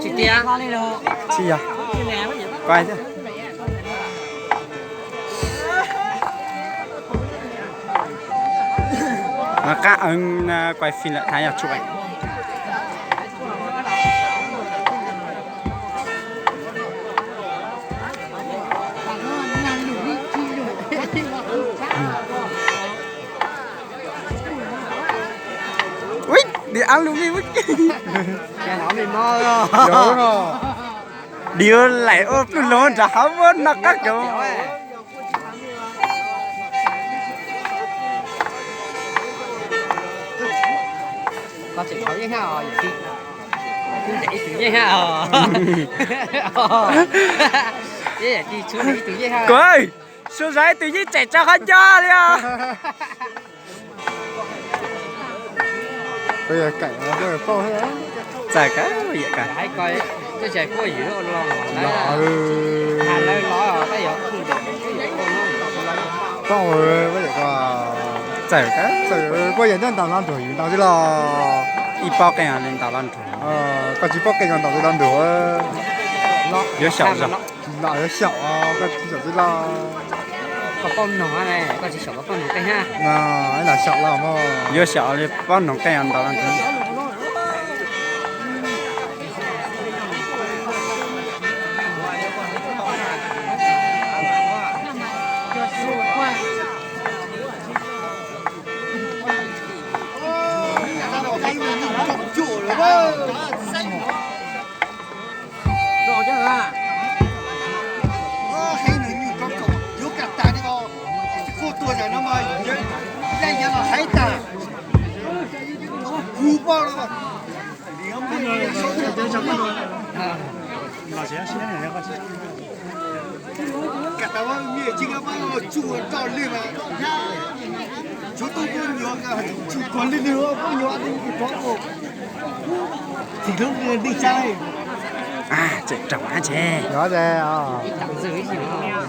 chị tia Chi à? Quay chứ. Mà các ông quay phim lại thấy chụp ảnh. Ui, đi ăn luôn đi. cái nó mình mò rồi Đúng rồi. Điều lại ôm tôi lớn chả hám vốn nó các chỗ. có sự khó với nhau gì cứ để tự nhiên ha thế thì chú để tự nhiên ha Cô ơi, số giấy tự nhiên chạy cho hết cho đi à. bây giờ cảnh nó bây giờ to hết á. Chạy cái gì vậy cả. hãy coi tôi chạy qua gì đó lo Nó hàng nơi lo rồi cái gì không được to rồi bây giờ có Chạy cái sợ bây giờ nhân tàu lan tuổi tàu chứ là y bao cái hàng lên tàu lăn trốn. có chỉ có cái con tàu chứ lan tuổi lo Nhớ sợ rồi. lại nó sẹo có chỉ sợ chứ là có con nhỏ này có chỉ sợ có con nhỏ cái ha ấy là sẹo làm mà Nhớ sợ đi bao nó cái hàng tàu lăn trốn. rồi chứ ha cả tao nghe chính là bao chú trò lên mà chú tôi có nhiều cả chú còn lên nữa có nhiều ăn thì có một thì lúc đi chơi À, chạy trồng á chè. đó đây tặng dưới gì mà